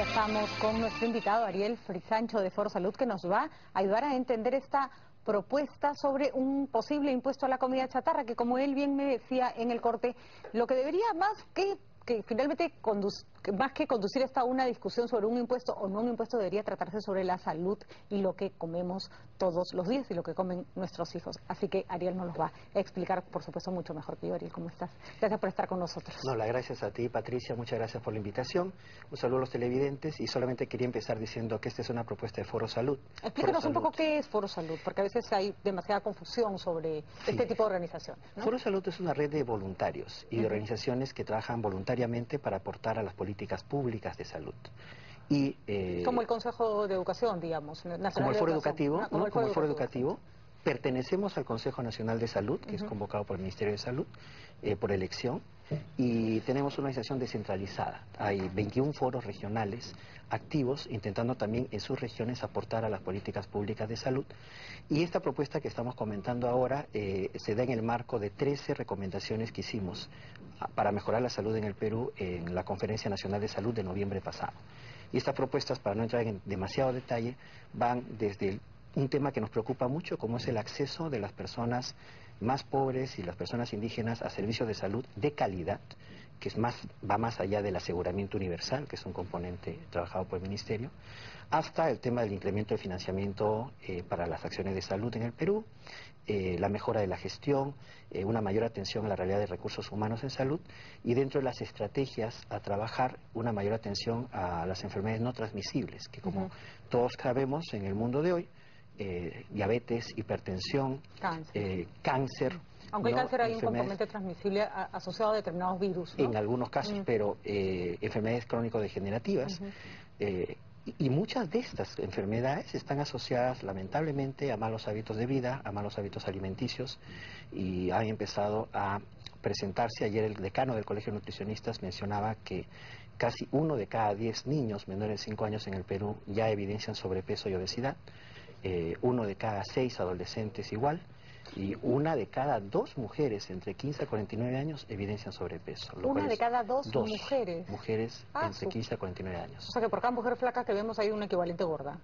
Ya estamos con nuestro invitado Ariel Frisancho de Foro Salud, que nos va a ayudar a entender esta propuesta sobre un posible impuesto a la comida chatarra, que como él bien me decía en el corte, lo que debería más que finalmente más que conducir esta una discusión sobre un impuesto o no un impuesto, debería tratarse sobre la salud y lo que comemos todos los días y lo que comen nuestros hijos. Así que Ariel nos los va a explicar, por supuesto, mucho mejor que yo. Ariel, ¿cómo estás? Gracias por estar con nosotros. No, las gracias a ti, Patricia, muchas gracias por la invitación. Un saludo a los televidentes y solamente quería empezar diciendo que esta es una propuesta de Foro Salud. Explícanos un poco qué es Foro Salud, porque a veces hay demasiada confusión sobre este tipo de organizaciones, ¿no? Foro Salud es una red de voluntarios y de organizaciones que trabajan voluntariamente para aportar a las políticas públicas de salud. Y, como el Consejo de Educación, digamos, Nacional como el Foro de Educativo, Educación. ¿no? Como el Foro Educativo. Pertenecemos al Consejo Nacional de Salud, que es convocado por el Ministerio de Salud, por elección, y tenemos una organización descentralizada. Hay 21 foros regionales activos, intentando también en sus regiones aportar a las políticas públicas de salud. Y esta propuesta que estamos comentando ahora se da en el marco de 13 recomendaciones que hicimos para mejorar la salud en el Perú en la Conferencia Nacional de Salud de noviembre pasado. Y estas propuestas, para no entrar en demasiado detalle, van desde un tema que nos preocupa mucho, como es el acceso de las personas más pobres y las personas indígenas a servicios de salud de calidad, que va más allá del aseguramiento universal, que es un componente trabajado por el Ministerio, hasta el tema del incremento del financiamiento para las acciones de salud en el Perú, la mejora de la gestión, una mayor atención a la realidad de recursos humanos en salud y dentro de las estrategias a trabajar una mayor atención a las enfermedades no transmisibles, que como todos sabemos en el mundo de hoy, diabetes, hipertensión, cáncer. Aunque el cáncer hay un componente transmisible asociado a determinados virus, ¿no? En algunos casos, pero enfermedades crónico-degenerativas. Y muchas de estas enfermedades están asociadas lamentablemente a malos hábitos de vida, a malos hábitos alimenticios, y han empezado a presentarse. Ayer el decano del Colegio de Nutricionistas mencionaba que casi 1 de cada 10 niños menores de 5 años en el Perú ya evidencian sobrepeso y obesidad, 1 de cada 6 adolescentes igual, y 1 de cada 2 mujeres entre 15 a 49 años evidencian sobrepeso. 1 de cada 2 mujeres. Mujeres entre 15 a 49 años. O sea que por cada mujer flaca que vemos hay un equivalente gorda.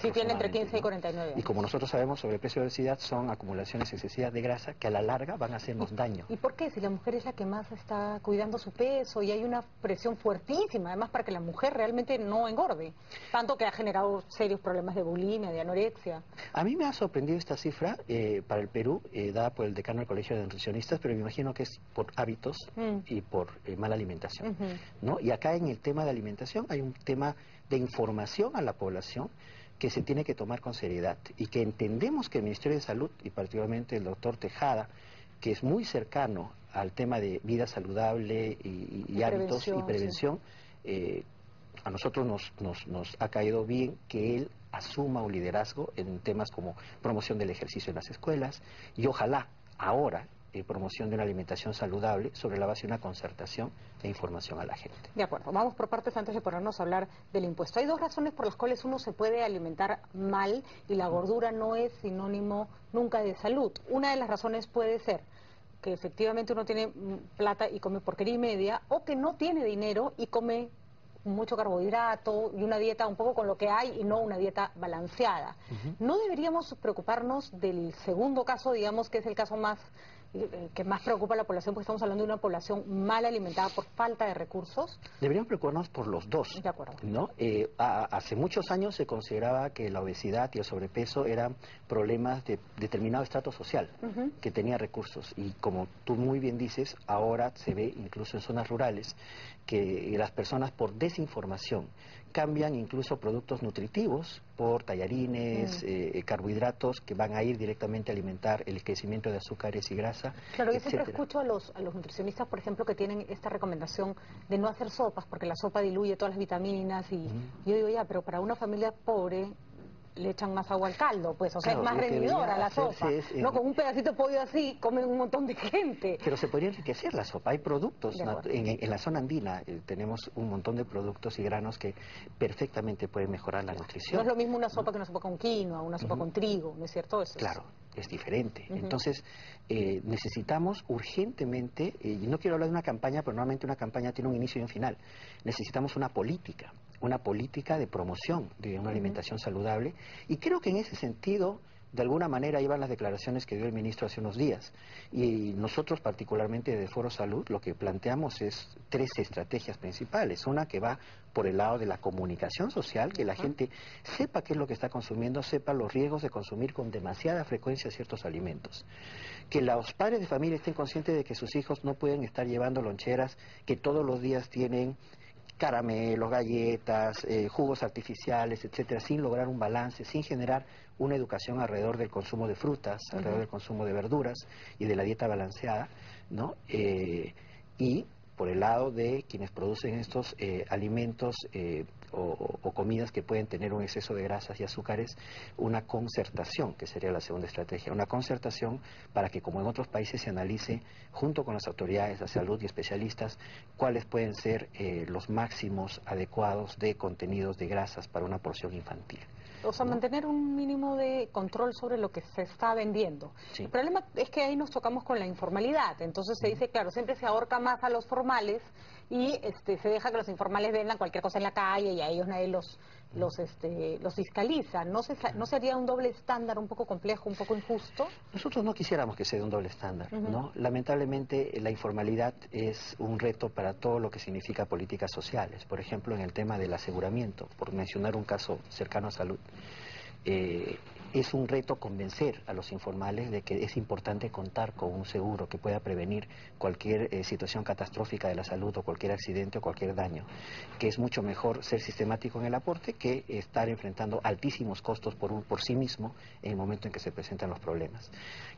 Si tiene entre 15 y 49 años. Y como nosotros sabemos, sobrepeso y obesidad son acumulaciones excesivas de grasa que a la larga van a hacernos daño. ¿Y por qué? Si la mujer es la que más está cuidando su peso y hay una presión fuertísima, además, para que la mujer realmente no engorde, tanto que ha generado serios problemas de bulimia, de anorexia. A mí me ha sorprendido esta cifra para el Perú, dada por el decano del Colegio de Nutricionistas, pero me imagino que es por hábitos y por mala alimentación, ¿no? Y acá en el tema de alimentación hay un tema de información a la población que se tiene que tomar con seriedad y que entendemos que el Ministerio de Salud, y particularmente el doctor Tejada, que es muy cercano al tema de vida saludable y hábitos y prevención, a nosotros nos ha caído bien que él asuma un liderazgo en temas como promoción del ejercicio en las escuelas y ojalá ahora promoción de una alimentación saludable sobre la base de una concertación e información a la gente. De acuerdo, vamos por partes antes de ponernos a hablar del impuesto. Hay 2 razones por las cuales uno se puede alimentar mal y la gordura no es sinónimo nunca de salud. Una de las razones puede ser que efectivamente uno tiene plata y come porquería y media, o que no tiene dinero y come mucho carbohidrato y una dieta un poco con lo que hay y no una dieta balanceada. ¿No deberíamos preocuparnos del segundo caso, digamos, que es el caso que más preocupa a la población, porque estamos hablando de una población mal alimentada por falta de recursos? Deberíamos preocuparnos por los dos. De acuerdo. ¿No? Hace muchos años se consideraba que la obesidad y el sobrepeso eran problemas de determinado estrato social que tenía recursos. Y como tú muy bien dices, ahora se ve incluso en zonas rurales que las personas por desinformación cambian incluso productos nutritivos por tallarines, carbohidratos que van a ir directamente a alimentar el crecimiento de azúcares y grasa. Claro, yo siempre escucho a los nutricionistas, por ejemplo, que tienen esta recomendación de no hacer sopas, porque la sopa diluye todas las vitaminas, y yo digo, ya, pero para una familia pobre le echan más agua al caldo, pues, o sea, claro, es más rendidora la sopa. No, con un pedacito de pollo así comen un montón de gente. Pero se podría enriquecer la sopa. Hay productos, en la zona andina tenemos un montón de productos y granos que perfectamente pueden mejorar la nutrición. No es lo mismo una sopa que una sopa con quinoa, una sopa con trigo, ¿no es cierto? Eso claro, es diferente. Entonces, necesitamos urgentemente, y no quiero hablar de una campaña, pero normalmente una campaña tiene un inicio y un final. Necesitamos una política una política de promoción de una alimentación saludable, y creo que en ese sentido, de alguna manera, iban las declaraciones que dio el ministro hace unos días. Y nosotros, particularmente de Foro Salud, lo que planteamos es 3 estrategias principales. Una que va por el lado de la comunicación social, que la gente sepa qué es lo que está consumiendo, sepa los riesgos de consumir con demasiada frecuencia ciertos alimentos. Que los padres de familia estén conscientes de que sus hijos no pueden estar llevando loncheras que todos los días tienen caramelos, galletas, jugos artificiales, etcétera, sin lograr un balance, sin generar una educación alrededor del consumo de frutas, alrededor del consumo de verduras y de la dieta balanceada, ¿no? Y por el lado de quienes producen estos alimentos o comidas que pueden tener un exceso de grasas y azúcares, una concertación, que sería la segunda estrategia, una concertación para que, como en otros países, se analice junto con las autoridades de salud y especialistas cuáles pueden ser los máximos adecuados de contenidos de grasas para una porción infantil. O sea, ¿no? mantener un mínimo de control sobre lo que se está vendiendo. Sí. El problema es que ahí nos chocamos con la informalidad. Entonces se dice, claro, siempre se ahorca más a los formales y se deja que los informales vendan cualquier cosa en la calle y a ellos nadie los fiscaliza. ¿No sería un doble estándar un poco complejo, un poco injusto? Nosotros no quisiéramos que sea un doble estándar, ¿no? Lamentablemente la informalidad es un reto para todo lo que significa políticas sociales. Por ejemplo, en el tema del aseguramiento, por mencionar un caso cercano a salud, es un reto convencer a los informales de que es importante contar con un seguro que pueda prevenir cualquier situación catastrófica de la salud o cualquier accidente o cualquier daño, que es mucho mejor ser sistemático en el aporte que estar enfrentando altísimos costos por sí mismo en el momento en que se presentan los problemas.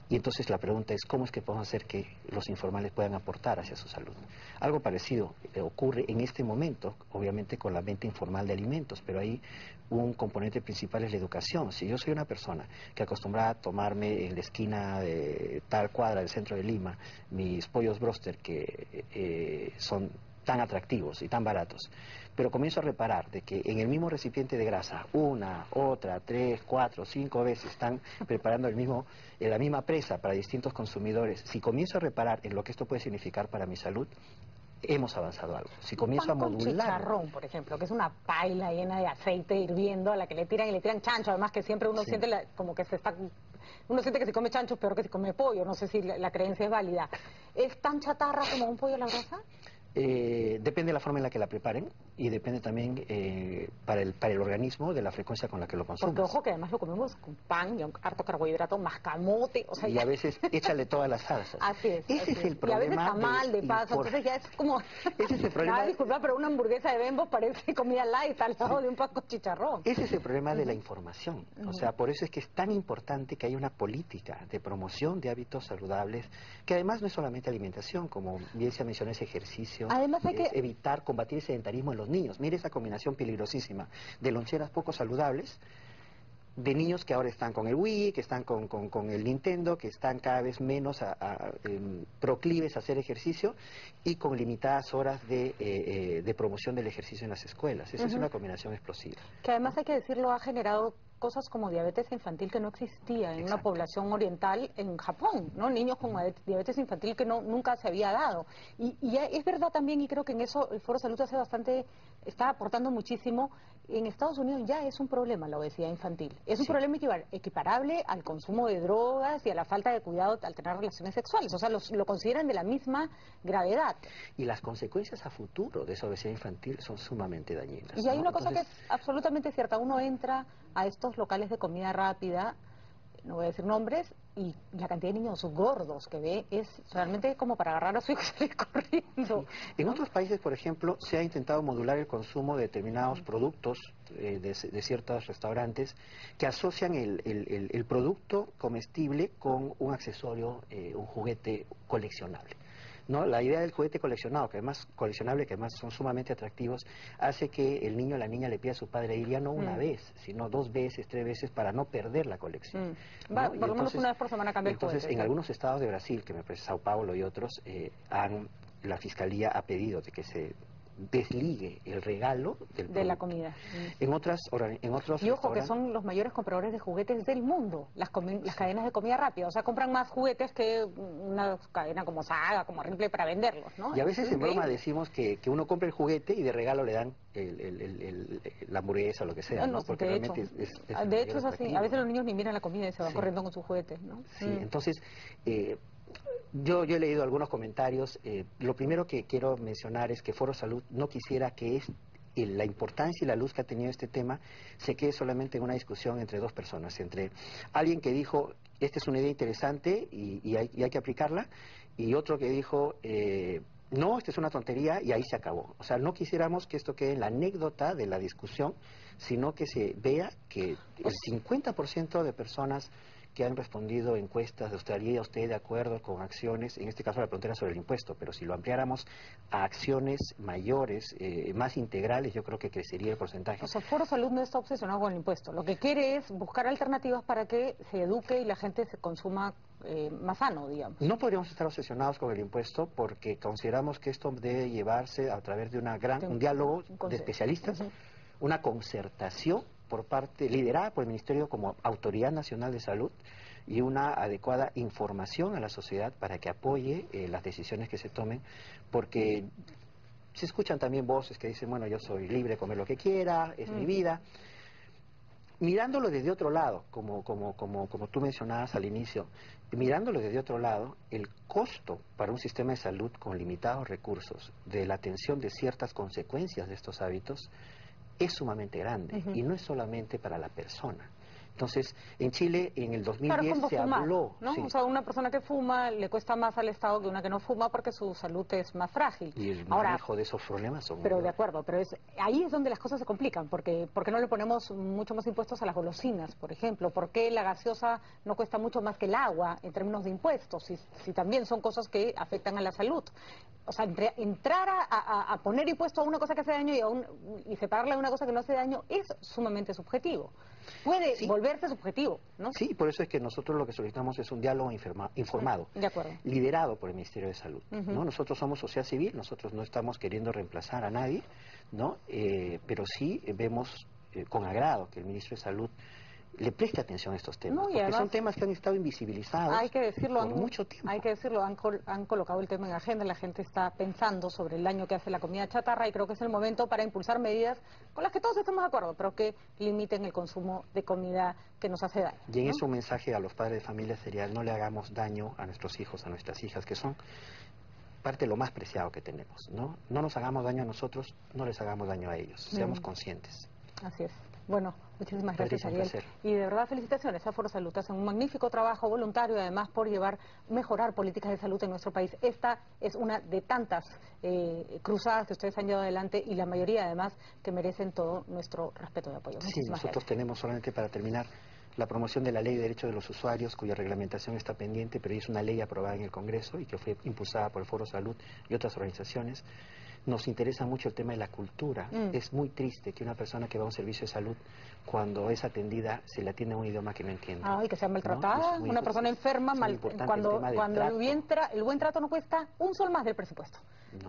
Y entonces la pregunta es, ¿cómo es que podemos hacer que los informales puedan aportar hacia su salud? Algo parecido ocurre en este momento, obviamente con la venta informal de alimentos, pero ahí un componente principal es la educación. Si yo soy una persona que acostumbraba a tomarme en la esquina de tal cuadra del centro de Lima mis pollos broster que son tan atractivos y tan baratos, pero comienzo a reparar de que en el mismo recipiente de grasa, una, otra, 3, 4, 5 veces están preparando la misma presa para distintos consumidores. Si comienzo a reparar en lo que esto puede significar para mi salud, hemos avanzado algo. Si comienzo a Pan con modular... chicharrón, por ejemplo, que es una paila llena de aceite hirviendo a la que le tiran y le tiran chancho, además que siempre uno Sí. siente como que uno siente que si come chancho es peor que si come pollo, no sé si la creencia es válida. ¿Es tan chatarra como un pollo a la brasa? Depende de la forma en la que la preparen y depende también para el organismo de la frecuencia con la que lo Porque consumas. ojo que además lo comemos con pan y harto carbohidrato, mascamote, o sea, Y a veces échale todas las salsas. Así es. Ese es el problema. Y a veces tamal de paso, entonces ya es como... Ese es el problema. Disculpa, pero una hamburguesa de Bembo parece comida light al lado de un pan con chicharrón. Ese es el problema de la información. O sea, por eso es que es tan importante que haya una política de promoción de hábitos saludables, que además no es solamente alimentación, como bien se mencionó, es ejercicio, Además hay es que... evitar, combatir el sedentarismo en los niños. Mire esa combinación peligrosísima de loncheras poco saludables, de niños que ahora están con el Wii, que están con el Nintendo, que están cada vez menos proclives a hacer ejercicio y con limitadas horas de promoción del ejercicio en las escuelas. Esa es una combinación explosiva. Que además hay que decirlo, ha generado cosas como diabetes infantil que no existía en una población oriental en Japón, ¿no? Niños con diabetes infantil que nunca se había dado. Y es verdad también, y creo que en eso el Foro Salud está aportando muchísimo. En Estados Unidos ya es un problema la obesidad infantil. Es un problema equiparable al consumo de drogas y a la falta de cuidado al tener relaciones sexuales. O sea, lo consideran de la misma gravedad. Y las consecuencias a futuro de esa obesidad infantil son sumamente dañinas. Y hay una cosa que es absolutamente cierta. Uno entra a estos locales de comida rápida, no voy a decir nombres, y la cantidad de niños gordos que ve es realmente como para agarrar a su hijo y salir corriendo. Sí. En otros países, por ejemplo, se ha intentado modular el consumo de determinados productos de ciertos restaurantes que asocian el producto comestible con un accesorio, un juguete coleccionable. ¿No? La idea del juguete coleccionado, que además coleccionable, que además son sumamente atractivos, hace que el niño o la niña le pida a su padre ir ya no una vez, sino 2 veces, 3 veces para no perder la colección. ¿No? Por lo menos una vez por semana cambia el juguete. Entonces, en algunos estados de Brasil, que me parece Sao Paulo y otros, la Fiscalía ha pedido de que se desligue el regalo de la comida. En otros y ojo, que son los mayores compradores de juguetes del mundo, las cadenas de comida rápida. O sea, compran más juguetes que una cadena como Saga, como Ripley para venderlos, ¿no? Y a veces en broma decimos que uno compra el juguete y de regalo le dan la hamburguesa o lo que sea, ¿no? Porque realmente de hecho es así. A veces los niños ni miran la comida y se van corriendo con sus juguetes, ¿no? Sí, entonces... Yo he leído algunos comentarios. Lo primero que quiero mencionar es que Foro Salud no quisiera que la importancia y la luz que ha tenido este tema se quede solamente en una discusión entre dos personas, entre alguien que dijo, esta es una idea interesante y hay que aplicarla, y otro que dijo, no, esta es una tontería y ahí se acabó. O sea, no quisiéramos que esto quede en la anécdota de la discusión, sino que se vea que el 50% de personas que han respondido encuestas de ¿estaría usted de acuerdo con acciones? En este caso la pregunta era sobre el impuesto, pero si lo ampliáramos a acciones mayores, más integrales, yo creo que crecería el porcentaje. O sea, Foro Salud no está obsesionado con el impuesto. Lo que quiere es buscar alternativas para que se eduque y la gente se consuma más sano, digamos. No podríamos estar obsesionados con el impuesto porque consideramos que esto debe llevarse a través de un diálogo de especialistas, una concertación por parte, liderada por el Ministerio como Autoridad Nacional de Salud, y una adecuada información a la sociedad para que apoye las decisiones que se tomen, porque se escuchan también voces que dicen, bueno, yo soy libre de comer lo que quiera, es mi vida. Mirándolo desde otro lado, como tú mencionabas al inicio, mirándolo desde otro lado, el costo para un sistema de salud con limitados recursos de la atención de ciertas consecuencias de estos hábitos es sumamente grande, y no es solamente para la persona. Entonces, en Chile, en el 2010 se habló... ¿no? Sí. O sea, una persona que fuma le cuesta más al Estado que una que no fuma porque su salud es más frágil. Y el manejo de esos problemas son... Pero de acuerdo, pero ahí es donde las cosas se complican, porque ¿por qué no le ponemos mucho más impuestos a las golosinas, por ejemplo? ¿Por qué la gaseosa no cuesta mucho más que el agua en términos de impuestos, si también son cosas que afectan a la salud? O sea, entrar a poner impuesto a una cosa que hace daño y separarla de una cosa que no hace daño es sumamente subjetivo. Puede volverse subjetivo, ¿no? Sí, por eso es que nosotros lo que solicitamos es un diálogo informado, liderado por el Ministerio de Salud, ¿no? Nosotros somos sociedad civil, nosotros no estamos queriendo reemplazar a nadie, ¿no? Pero sí vemos con agrado que el Ministro de Salud le preste atención a estos temas, porque además, son temas que han estado invisibilizados por mucho tiempo. Hay que decirlo, han colocado el tema en agenda, la gente está pensando sobre el daño que hace la comida chatarra y creo que es el momento para impulsar medidas con las que todos estamos de acuerdo, pero que limiten el consumo de comida que nos hace daño. Y en eso un mensaje a los padres de familia sería, no le hagamos daño a nuestros hijos, a nuestras hijas, que son parte de lo más preciado que tenemos, ¿no? No nos hagamos daño a nosotros, no les hagamos daño a ellos, seamos conscientes. Así es. Bueno, muchísimas gracias, Ariel. Y de verdad, felicitaciones a Foro Salud. Hacen un magnífico trabajo voluntario, además, por mejorar políticas de salud en nuestro país. Esta es una de tantas cruzadas que ustedes han llevado adelante y la mayoría, además, que merecen todo nuestro respeto y apoyo. Sí, nosotros tenemos, solamente para terminar, la promoción de la Ley de Derechos de los Usuarios, cuya reglamentación está pendiente, pero es una ley aprobada en el Congreso y que fue impulsada por el Foro Salud y otras organizaciones. Nos interesa mucho el tema de la cultura. Es muy triste que una persona que va a un servicio de salud, cuando es atendida, se le atiende a un idioma que no entiende. Y que sea maltratada, ¿no? Una persona enferma, cuando el buen trato no cuesta un sol más del presupuesto.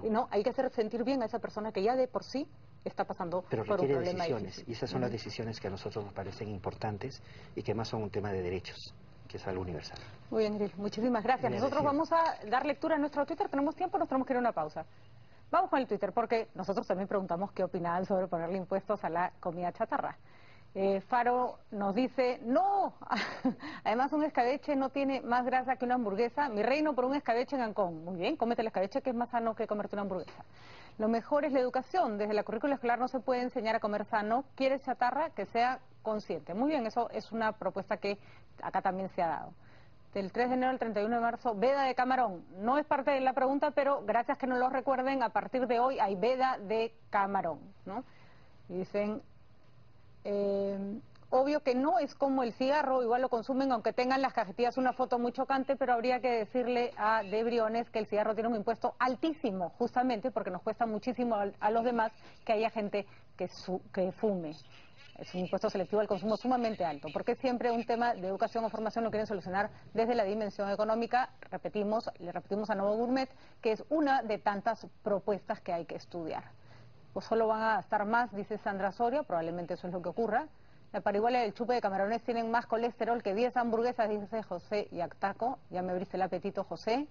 No, hay que hacer sentir bien a esa persona que ya de por sí está pasando por un problema decisiones, difícil. Y esas son las decisiones que a nosotros nos parecen importantes y que más son un tema de derechos, que es algo universal. Muy bien, Ariel, muchísimas gracias. Nosotros vamos a dar lectura a nuestro Twitter, tenemos tiempo, nos tenemos que ir a una pausa. Vamos con el Twitter, porque nosotros también preguntamos qué opinaban sobre ponerle impuestos a la comida chatarra. Faro nos dice, no, además un escabeche no tiene más grasa que una hamburguesa. Mi reino por un escabeche en Ancón. Muy bien, cómete el escabeche, que es más sano que comerte una hamburguesa. Lo mejor es la educación. Desde la currícula escolar no se puede enseñar a comer sano. ¿Quieres chatarra? Que sea consciente. Muy bien, eso es una propuesta que acá también se ha dado. Del 3 de enero al 31 de marzo, veda de camarón. No es parte de la pregunta, pero gracias que nos lo recuerden, a partir de hoy hay veda de camarón, ¿no? Y dicen, obvio que no es como el cigarro, igual lo consumen aunque tengan las cajetillas una foto muy chocante, pero habría que decirle a De Briones que el cigarro tiene un impuesto altísimo, justamente porque nos cuesta muchísimo a los demás que haya gente que fume. Es un impuesto selectivo al consumo sumamente alto, porque siempre un tema de educación o formación lo quieren solucionar desde la dimensión económica. Le repetimos a Novo Gourmet que es una de tantas propuestas que hay que estudiar. o solo van a gastar más, dice Sandra Soria, probablemente eso es lo que ocurra. La parihuela y el chupe de camarones tienen más colesterol que 10 hamburguesas, dice José Yactaco. Ya me abriste el apetito, José.